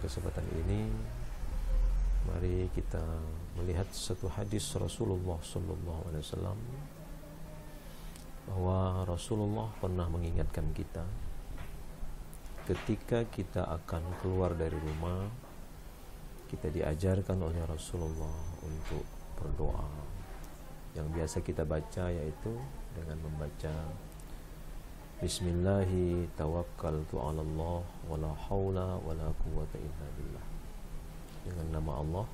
kesempatan ini mari kita melihat satu hadis Rasulullah SAW, bahwa Rasulullah pernah mengingatkan kita ketika kita akan keluar dari rumah, kita diajarkan oleh Rasulullah untuk berdoa. Yang biasa kita baca yaitu dengan membaca Bismillahi tawakkaltu 'ala Allah wala haula wala quwwata illa billah. Dengan nama Allah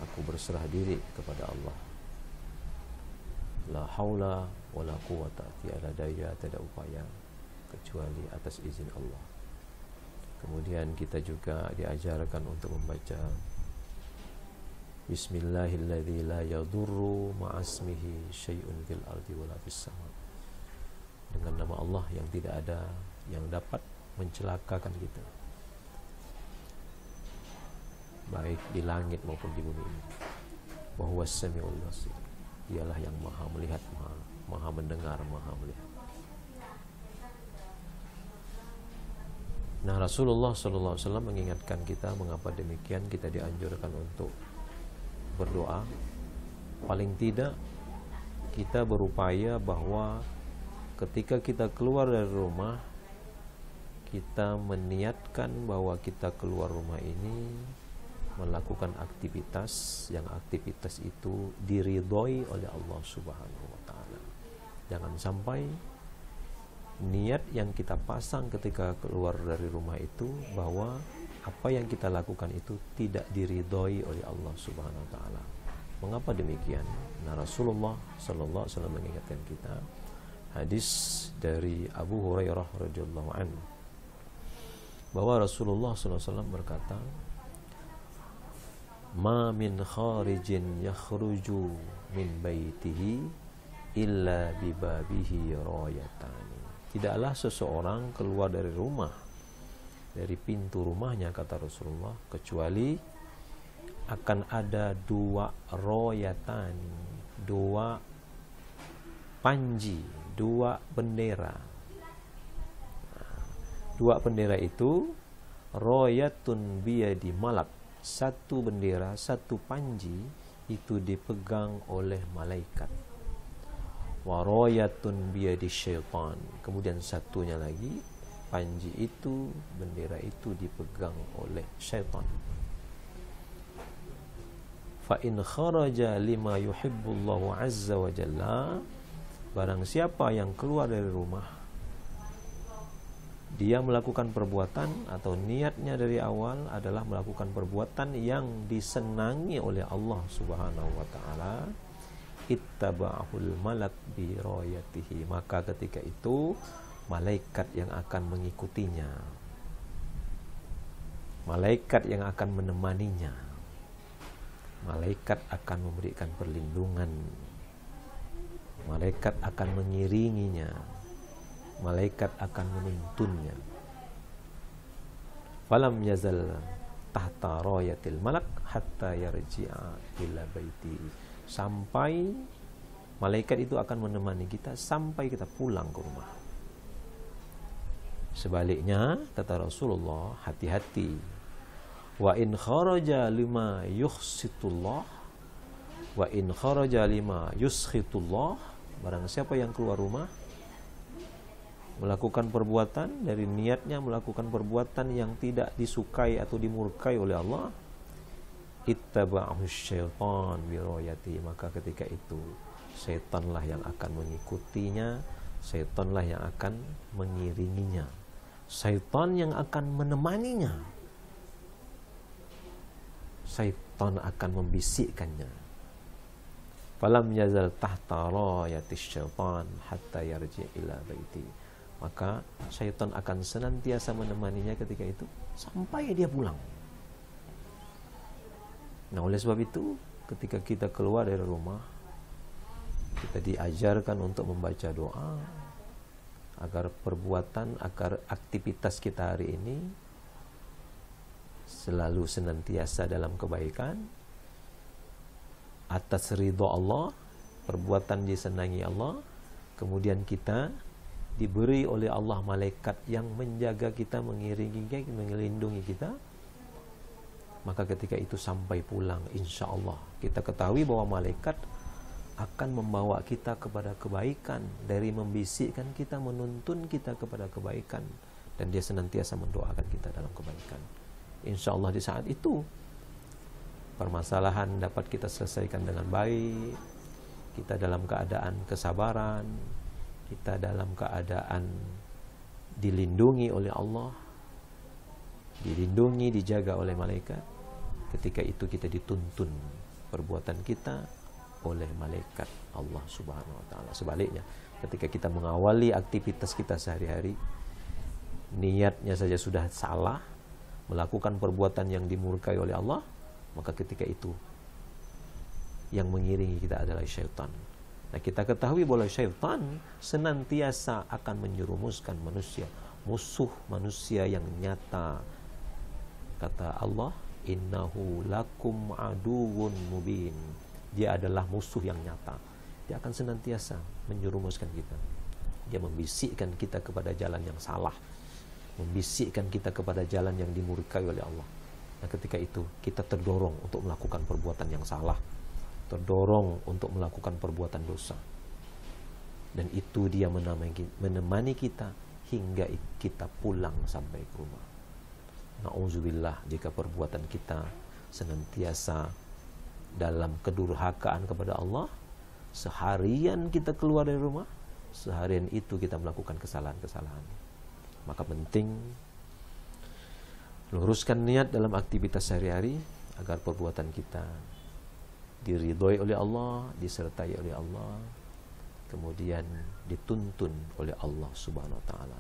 aku berserah diri kepada Allah. La haula wala quwwata, tiada daya, tiada upaya kecuali atas izin Allah. Kemudian kita juga diajarkan untuk membaca Bismillahilladzi la yadurru ma'asmihi syai'un fil ardi wala fis sama. Dengan nama Allah yang tidak ada yang dapat mencelakakan kita, baik di langit maupun di bumi ini. Wa huwas samiul basir, dialah yang maha melihat, maha mendengar, maha melihat. Nah, Rasulullah SAW mengingatkan kita mengapa demikian. Kita dianjurkan untuk berdoa. Paling tidak kita berupaya bahwa ketika kita keluar dari rumah, kita meniatkan bahwa kita keluar rumah ini melakukan aktivitas yang aktivitas itu diridhoi oleh Allah Subhanahu wa taala. Jangan sampai niat yang kita pasang ketika keluar dari rumah itu bahwa apa yang kita lakukan itu tidak diridhoi oleh Allah Subhanahu wa taala. Mengapa demikian? Nah, Rasulullah sallallahu alaihi wasallam mengingatkan kita hadis dari Abu Hurairah radhiyallahu anhu bahwa Rasulullah sallallahu alaihi wasallam berkata, "Ma min kharijin yakhruju min baitihi illa bi babihi rayatani." Tidaklah seseorang keluar dari rumah, dari pintu rumahnya, kata Rasulullah, kecuali akan ada dua royatan, dua panji, dua bendera. Dua bendera itu royatun biyadi malak, satu bendera, satu panji itu dipegang oleh malaikat. Waroyatun biyadi syaitan, kemudian satunya lagi panji itu, bendera itu dipegang oleh syaitan. Fa in kharaja lima yuhibbullahu azza wa jalla, barang siapa yang keluar dari rumah, dia melakukan perbuatan atau niatnya dari awal adalah melakukan perbuatan yang disenangi oleh Allah Subhanahu wa taala, ittaba'ahul malak bi rayatihi, maka ketika itu malaikat yang akan mengikutinya, malaikat yang akan menemaninya, malaikat akan memberikan perlindungan, malaikat akan mengiringinya, malaikat akan menuntunnya. Falam yazal tahta rayatil malak hatta yarji'a ila baiti, sampai malaikat itu akan menemani kita sampai kita pulang ke rumah. Sebaliknya, kata Rasulullah, hati-hati. Wa in kharaja lima yukhsitullah, wa in kharaja lima yuskhitullah, barang siapa yang keluar rumah melakukan perbuatan dari niatnya melakukan perbuatan yang tidak disukai atau dimurkai oleh Allah, ittaba'ahu syaitan bi rayati, maka ketika itu setanlah yang akan mengikutinya, setanlah yang akan mengiringinya, syaitan yang akan menemaninya, syaitan akan membisikkannya. Falam yazal tahta rayati syaitan hatta yarji ila baiti, maka syaitan akan senantiasa menemaninya ketika itu sampai dia pulang. Nah, oleh sebab itu ketika kita keluar dari rumah, kita diajarkan untuk membaca doa agar perbuatan, agar aktivitas kita hari ini selalu senantiasa dalam kebaikan, atas ridha Allah, perbuatan disenangi Allah. Kemudian kita diberi oleh Allah malaikat yang menjaga kita, mengiringi kita, melindungi kita, maka ketika itu sampai pulang, insya Allah kita ketahui bahwa malaikat akan membawa kita kepada kebaikan, dari membisikkan kita, menuntun kita kepada kebaikan, dan dia senantiasa mendoakan kita dalam kebaikan. Insya Allah di saat itu permasalahan dapat kita selesaikan dengan baik, kita dalam keadaan kesabaran, kita dalam keadaan dilindungi oleh Allah, dilindungi, dijaga oleh malaikat. Ketika itu kita dituntun perbuatan kita oleh malaikat Allah Subhanahu wa taala. Sebaliknya, ketika kita mengawali aktivitas kita sehari-hari, niatnya saja sudah salah, melakukan perbuatan yang dimurkai oleh Allah, maka ketika itu yang mengiringi kita adalah syaitan. Nah, kita ketahui bahwa syaitan senantiasa akan menjerumuskan manusia, musuh manusia yang nyata. Kata Allah, innahu lakum aduwwun mubin. Dia adalah musuh yang nyata. Dia akan senantiasa menjerumuskan kita. Dia membisikkan kita kepada jalan yang salah, membisikkan kita kepada jalan yang dimurkai oleh Allah. Nah, ketika itu kita terdorong untuk melakukan perbuatan yang salah, terdorong untuk melakukan perbuatan dosa, dan itu dia menemani kita hingga kita pulang sampai ke rumah. Na'udzubillah jika perbuatan kita senantiasa dalam kedurhakaan kepada Allah. Seharian kita keluar dari rumah, seharian itu kita melakukan kesalahan-kesalahan. Maka penting luruskan niat dalam aktivitas sehari-hari agar perbuatan kita diridhoi oleh Allah, disertai oleh Allah, kemudian dituntun oleh Allah Subhanahu wa taala.